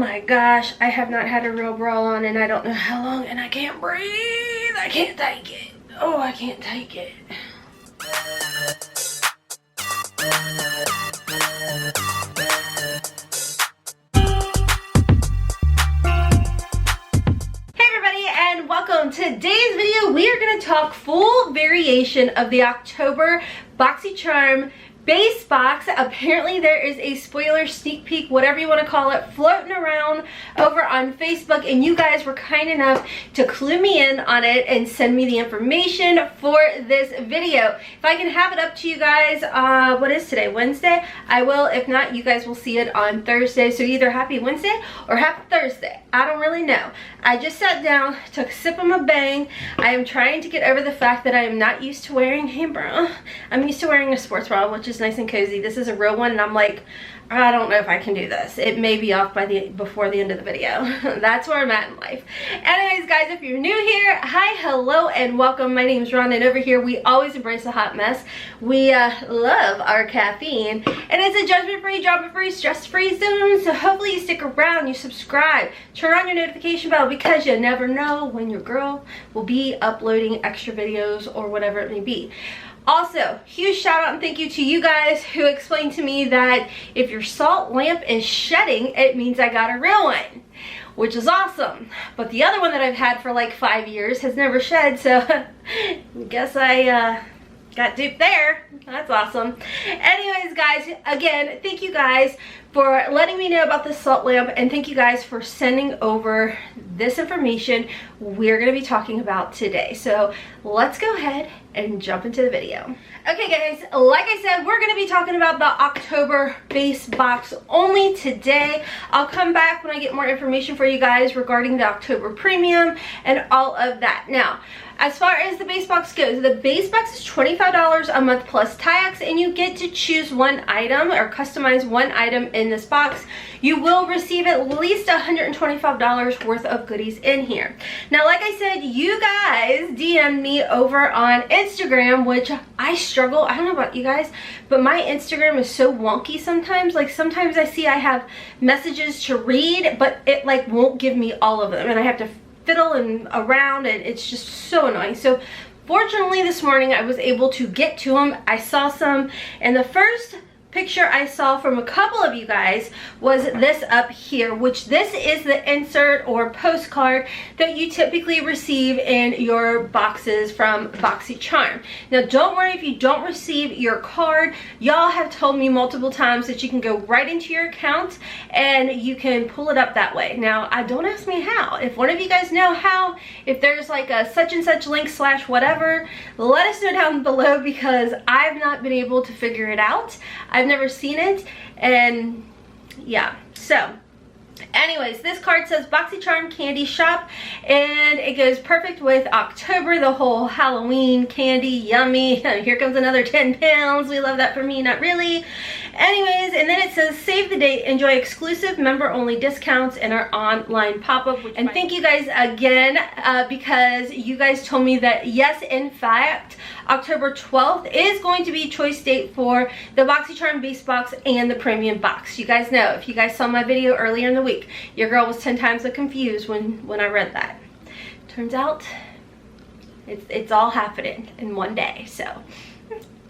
my gosh, I have not had a real bra on and I don't know how long, and I can't breathe. I can't take it. Oh, I can't take it. Hey everybody, and welcome. Today's video, we are going to talk full variation of the October Boxycharm Base box. Apparently there is a spoiler, sneak peek, whatever you want to call it, floating around over on Facebook, and you guys were kind enough to clue me in on it and send me the information for this video. If I can have it up to you guys, what is today, Wednesday? I will. If not, you guys will see it on Thursday. So either happy Wednesday or happy Thursday. I don't really know. I just sat down, took a sip of my bang. I am trying to get over the fact that I am not used to wearing a bra. I'm used to wearing a sports bra, which is nice and cozy. This is a real one, and I'm like, I don't know if I can do this. It may be off by before the end of the video. That's where I'm at in life. Anyways, guys, if you're new here, hi, hello, and welcome. My name is Ron, and over here we always embrace a hot mess. We love our caffeine, and it's a judgment-free, drama-free, stress-free zone. So hopefully you stick around, you subscribe, turn on your notification bell, because you never know when your girl will be uploading extra videos or whatever it may be. Also, huge shout out and thank you to you guys who explained to me that if your salt lamp is shedding, it means I got a real one, which is awesome. But the other one that I've had for like 5 years has never shed, so I guess I got duped there. That's awesome. Anyways, guys, again, thank you guys for letting me know about the salt lamp, and thank you guys for sending over this information we're going to be talking about today. So let's go ahead and jump into the video. Okay guys, like I said, we're going to be talking about the October base box only today. I'll come back when I get more information for you guys regarding the October premium and all of that. Now, as far as the base box goes, the base box is $25 a month plus tax, and you get to choose one item or customize one item in this box. You will receive at least $125 worth of goodies in here. Now, like I said, you guys DM'd me over on Instagram, which I struggle. I don't know about you guys, but my Instagram is so wonky sometimes. Like, sometimes I see I have messages to read, but it like won't give me all of them, and I have to fiddle and around, and it's just so annoying. So fortunately this morning I was able to get to them. I saw some, and the first picture I saw from a couple of you guys was this up here, which this is the insert or postcard that you typically receive in your boxes from Boxycharm. Now, don't worry if you don't receive your card. Y'all have told me multiple times that you can go right into your account and you can pull it up that way. Now, don't ask me how. If one of you guys know how, if there's like a such and such link / whatever, let us know down below, because I've not been able to figure it out. I've never seen it, and yeah. So anyways, this card says Boxycharm Candy Shop, and it goes perfect with October, the whole Halloween candy, yummy. Here comes another 10 pounds. We love that. For me, not really. Anyways, and then it says save the date, enjoy exclusive member only discounts in our online pop-up. And thank you guys again, because you guys told me that yes, in fact, October 12th is going to be choice date for the Boxycharm base box and the premium box. You guys know, if you guys saw my video earlier in the week, your girl was 10 times so confused when I read that. Turns out it's all happening in one day. So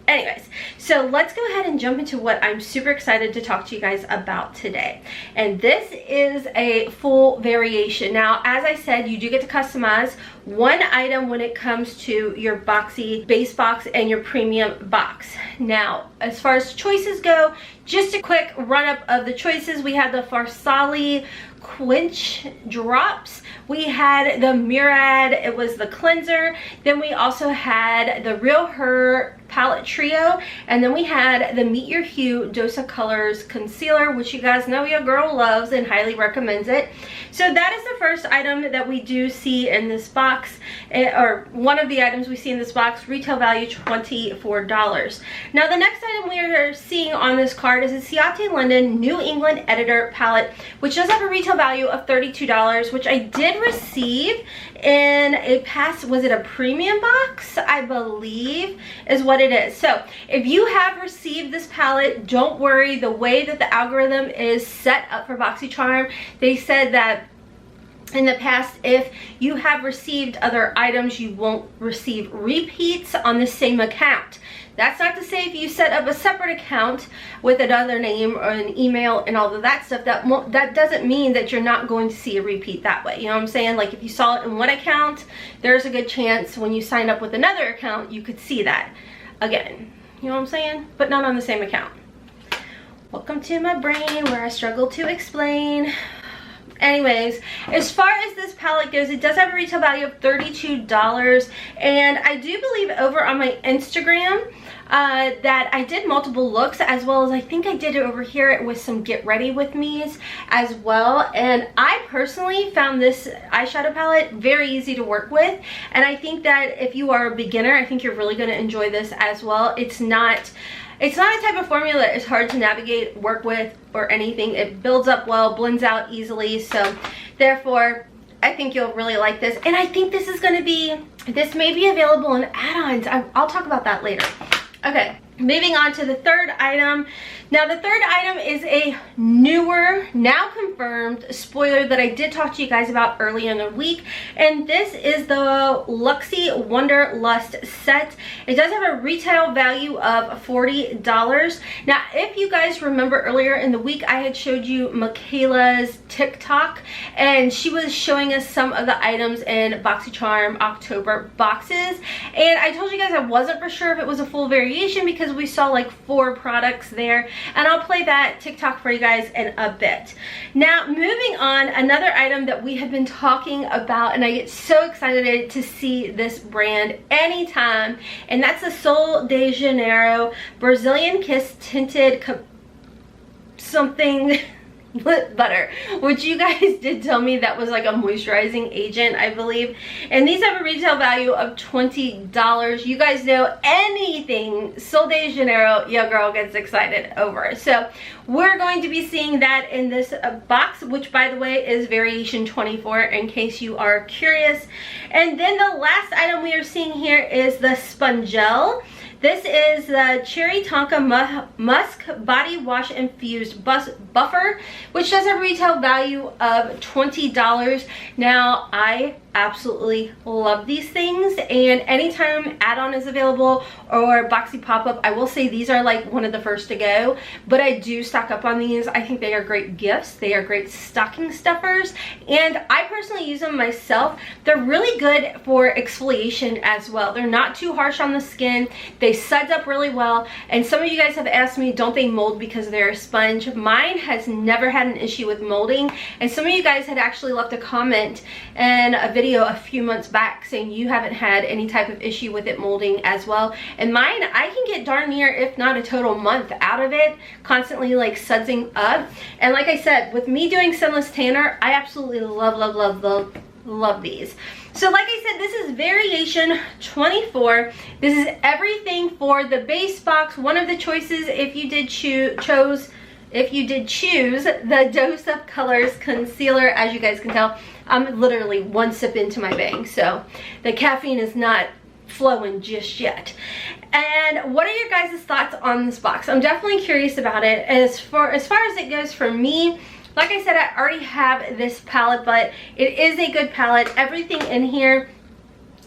anyways, so let's go ahead and jump into what I'm super excited to talk to you guys about today. And this is a full variation. Now, as I said, you do get to customize one item when it comes to your boxy base box and your premium box. Now, as far as choices go, just a quick run up of the choices. We had the Farsali Quench Drops, we had the Murad, it was the cleanser, then we also had the Real Her palette trio, and then we had the Meet Your Hue Dose of Colors concealer, which you guys know your girl loves and highly recommends it. So that is the first item that we do see in this box, or one of the items we see in this box. Retail value $24. Now the next item we are seeing on this card is a Ciate London New England Editor palette, which does have a retail value of $32, which I did receive in a past, was it a premium box, I believe is what what it is. So if you have received this palette, don't worry. The way that the algorithm is set up for Boxycharm, they said that in the past, if you have received other items, you won't receive repeats on the same account. That's not to say if you set up a separate account with another name or an email and all of that stuff, that doesn't mean that you're not going to see a repeat that way. You know what I'm saying? Like if you saw it in one account, there's a good chance when you sign up with another account, you could see that again. You know what I'm saying? But not on the same account. Welcome to my brain where I struggle to explain. Anyways, as far as this palette goes, it does have a retail value of $32, and I do believe over on my Instagram that I did multiple looks, as well as I think I did it over here with some get ready with me's as well. And I personally found this eyeshadow palette very easy to work with, and I think that if you are a beginner, I think you're really going to enjoy this as well. It's not a type of formula that is hard to navigate, work with, or anything. It builds up well, blends out easily, so therefore I think you'll really like this. And I think this is going to be, this may be available in add-ons. I'll talk about that later. Okay, moving on to the third item. Now the third item is a newer, now confirmed spoiler that I did talk to you guys about earlier in the week, and this is the Luxie Wonderlust set. It does have a retail value of $40. Now if you guys remember earlier in the week, I had showed you Michaelas Tik Tok, and she was showing us some of the items in Boxycharm October boxes, and I told you guys I wasn't for sure if it was a full variation because we saw like 4 products there, and I'll play that TikTok for you guys in a bit. Now moving on, another item that we have been talking about, and I get so excited to see this brand anytime, and that's the Sol de Janeiro Brazilian Kiss Tinted something lip butter, which you guys did tell me that was like a moisturizing agent, I believe. And these have a retail value of $20. You guys know anything Sol de Janeiro, your girl gets excited over. So we're going to be seeing that in this box, which by the way is variation 24 in case you are curious. And then the last item we are seeing here is the Spongel. This is the Cherry Tonka Musk Body Wash Infused Buffer, which does have a retail value of $20. Now, I absolutely love these things, and anytime add-on is available or Boxy pop-up, I will say these are like one of the first to go, but I do stock up on these. I think they are great gifts. They are great stocking stuffers, and I personally use them myself. They're really good for exfoliation as well. They're not too harsh on the skin. They suds up really well, and some of you guys have asked me, don't they mold because they're a sponge? Mine has never had an issue with molding, and some of you guys had actually left a comment in a video a few months back saying you haven't had any type of issue with it molding as well. And mine, I can get darn near, if not a total month out of it, constantly like sudsing up. And like I said, with me doing sunless tanner, I absolutely love these. So like I said, this is variation 24. This is everything for the base box. One of the choices, if you did choose the Dose Up Colors concealer, as you guys can tell, I'm literally one sip into my bang, so the caffeine is not flowing just yet. And what are your guys' thoughts on this box? I'm definitely curious about it. As far as it goes for me, like I said, I already have this palette, but it is a good palette. Everything in here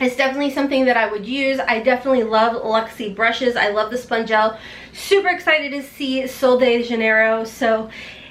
is definitely something that I would use. I definitely love Luxie brushes. I love the Spongel. Super excited to see Sol de Janeiro. So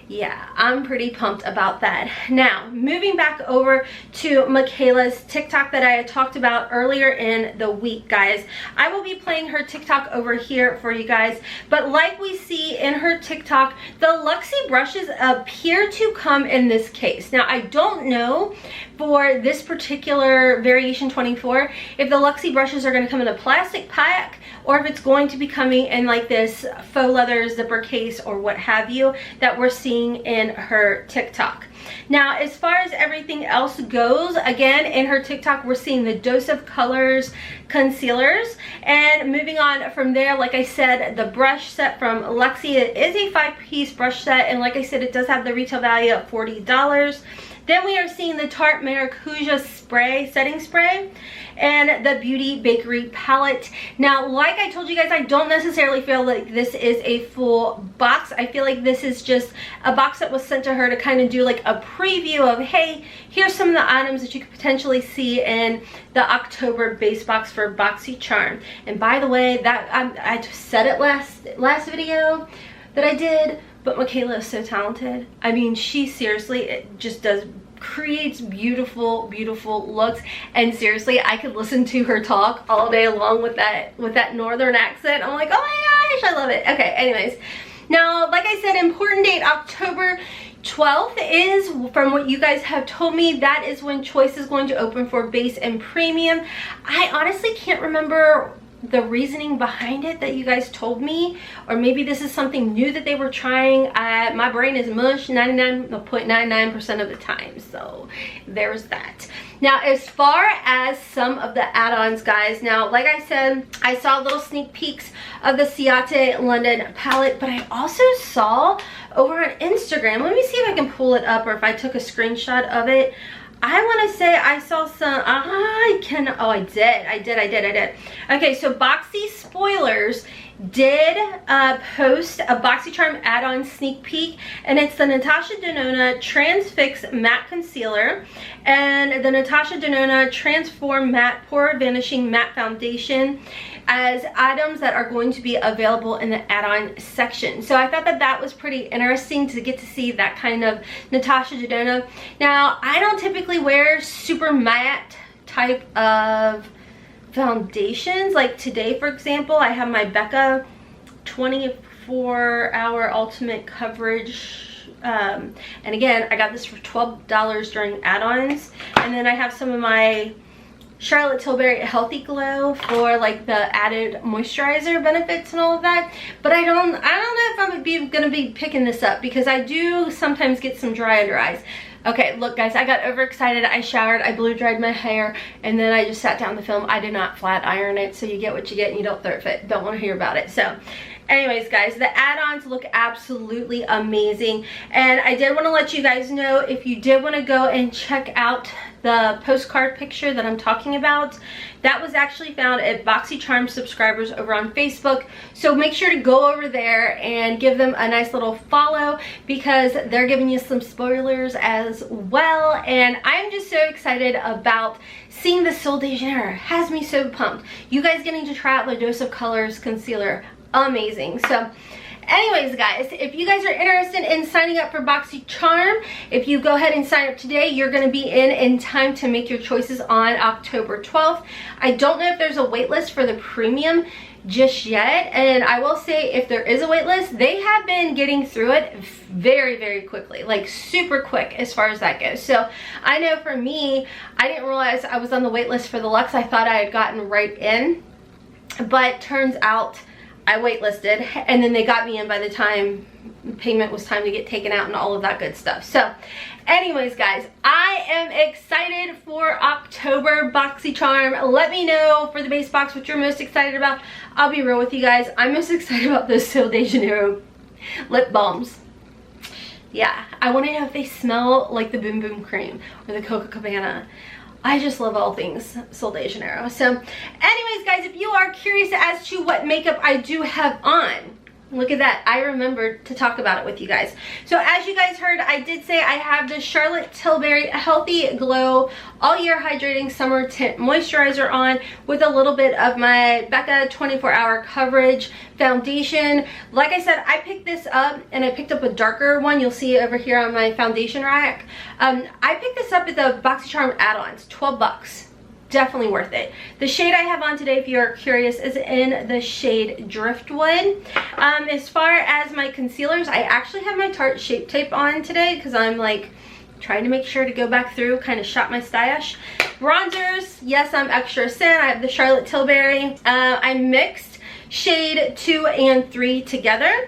yeah, I'm pretty pumped about that. Now, moving back over to Michaelas TikTok that I had talked about earlier in the week, guys. I will be playing her TikTok over here for you guys. But like we see in her TikTok, the Luxie brushes appear to come in this case. Now, I don't know for this particular variation 24 if the Luxie brushes are going to come in a plastic pack or if it's going to be coming in like this faux leather zipper case or what have you that we're seeing in her TikTok. Now, as far as everything else goes, again, in her TikTok, we're seeing the Dose of Colors concealers. And moving on from there, like I said, the brush set from Luxie, it is a 5-piece brush set. And like I said, it does have the retail value of $40. Then we are seeing the Tarte Maracuja Spray, Setting Spray, and the Beauty Bakery Palette. Now, like I told you guys, I don't necessarily feel like this is a full box. I feel like this is just a box that was sent to her to kind of do like a preview of, hey, here's some of the items that you could potentially see in the October base box for Boxycharm. And by the way, that I just said it last video that I did, but Michaela is so talented. I mean, she seriously just creates beautiful looks, and seriously, I could listen to her talk all day long with that northern accent. I'm like, oh my gosh, I love it. Okay, anyways, now like I said, important date October 12th is, from what you guys have told me, that is when choice is going to open for base and premium. I honestly can't remember the reasoning behind it that you guys told me, or maybe this is something new that they were trying. My brain is mush 99.99% of the time, so there's that. Now, as far as some of the add-ons, guys, now like I said, I saw little sneak peeks of the Ciate London palette, but I also saw over on Instagram, let me see if I can pull it up or if I took a screenshot of it. I want to say I saw some, I did. Okay, so Boxy Spoilers did post a Boxycharm add-on sneak peek, and it's the Natasha Denona Transfix Matte Concealer and the Natasha Denona Transform Matte Pore Vanishing Matte Foundation as items that are going to be available in the add-on section. So I thought that that was pretty interesting to get to see that kind of Natasha Denona. Now, I don't typically wear super matte type of foundations. Like today, for example, I have my Becca 24-hour ultimate coverage, and again, I got this for $12 during add-ons. And then I have some of my Charlotte Tilbury Healthy Glow for like the added moisturizer benefits and all of that. But I don't know if I'm gonna be picking this up, because I do sometimes get some dry under eyes. Okay, look guys, I got overexcited. I showered, I blow dried my hair, and then I just sat down to film. I did not flat iron it, so you get what you get and you don't throw it fit. Don't want to hear about it. So anyways, guys, the add-ons look absolutely amazing, and I did want to let you guys know, if you did want to go and check out the postcard picture that I'm talking about, that was actually found at Boxycharm subscribers over on Facebook. So make sure to go over there and give them a nice little follow, because they're giving you some spoilers as well. And I'm just so excited about seeing the Sol de Janeiro. Has me so pumped. You guys getting to try out the Dose of Colors concealer, amazing. So anyways, guys, if you guys are interested in signing up for Boxycharm, if you go ahead and sign up today, you're going to be in time to make your choices on October 12th. I don't know if there's a wait list for the premium just yet, and I will say, if there is a wait list, they have been getting through it very quickly, like super quick as far as that goes. So I know for me, I didn't realize I was on the wait list for the Luxe. I thought I had gotten right in, but turns out I waitlisted, and then they got me in by the time payment was time to get taken out and all of that good stuff. So anyways, guys, I am excited for October Boxycharm. Let me know for the base box what you're most excited about. I'll be real with you guys. I'm most excited about those Sol de Janeiro lip balms. Yeah, I want to know if they smell like the Boom Boom Cream or the Coca Cabana. I just love all things Sol de Janeiro. So anyways, guys, if you are curious as to what makeup I do have on, look at that, I remembered to talk about it with you guys. So as you guys heard, I did say I have the Charlotte Tilbury Healthy Glow All Year Hydrating Summer Tint Moisturizer on, with a little bit of my Becca 24-hour coverage foundation. Like I said, I picked this up, and I picked up a darker one. You'll see it over here on my foundation rack. I picked this up at the Boxycharm add-ons, 12 bucks. Definitely worth it. The shade I have on today, if you're curious, is in the shade Driftwood. As far as my concealers, I actually have my Tarte Shape Tape on today, because I'm like trying to make sure to go back through, kind of shop my stash. Bronzers, yes, I'm extra sin. I have the Charlotte Tilbury. I mixed shade 2 and 3 together.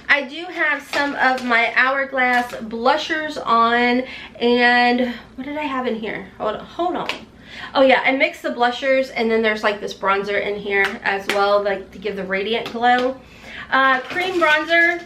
I do have some of my Hourglass blushers on, and what did I have in here? Hold on. Oh yeah, I mixed the blushers, and then there's like this bronzer in here as well, like to give the radiant glow. Cream bronzer.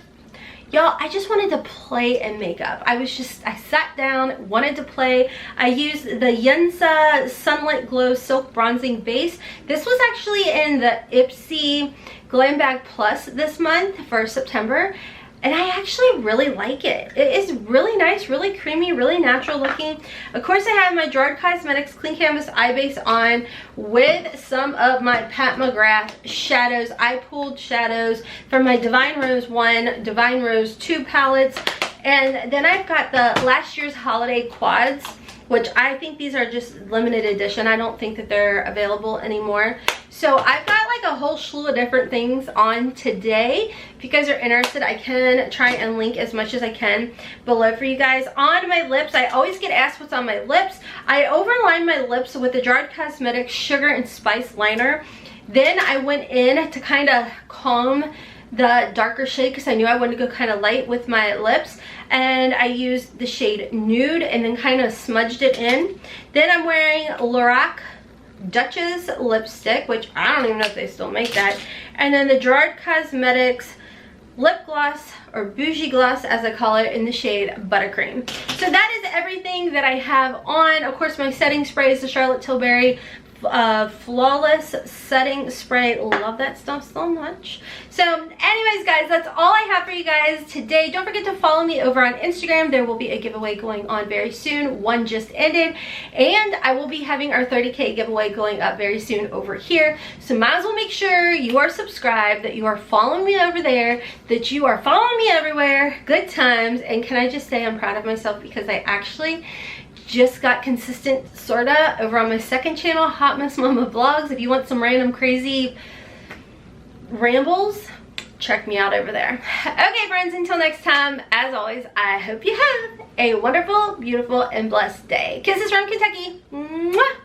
Y'all, I just wanted to play in makeup. I sat down, wanted to play. I used the Yensa Sunlit Glow Silk Bronzing Base. This was actually in the Ipsy Glam Bag Plus this month for September. And I actually really like it. It is really nice, really creamy, really natural looking. Of course, I have my Gerard Cosmetics Clean Canvas Eye Base on with some of my Pat McGrath shadows. I pulled shadows from my Divine Rose 1, Divine Rose 2 palettes. And then I've got the last year's holiday quads, which I think these are just limited edition. I don't think that they're available anymore. So I've got like a whole slew of different things on today. If you guys are interested, I can try and link as much as I can below for you guys. On my lips, I always get asked what's on my lips. I overlined my lips with the Gerard Cosmetics Sugar and Spice Liner. Then I went in to kind of calm the darker shade because I knew I wanted to go kind of light with my lips, and I used the shade Nude and then kind of smudged it in. Then I'm wearing LORAC Duchess lipstick, which I don't even know if they still make that, and then the Gerard Cosmetics lip gloss, or bougie gloss as I call it, in the shade Buttercream. So that is everything that I have on. Of course, my setting spray is the Charlotte Tilbury Flawless Setting Spray. Love that stuff so much. So anyways, guys, that's all I have for you guys today. Don't forget to follow me over on Instagram. There will be a giveaway going on very soon. One just ended, and I will be having our 30K giveaway going up very soon over here. So might as well make sure you are subscribed, that you are following me over there, that you are following me everywhere. Good times. And can I just say I'm proud of myself because I actually just got consistent sorta over on my second channel, Hotmess Momma Vlogs. If you want some random crazy rambles, check me out over there. Okay friends, until next time, as always, I hope you have a wonderful, beautiful, and blessed day. Kisses from Kentucky. Mwah!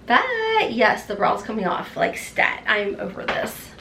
Bye. Yes, the bra's coming off like stat. I'm over this.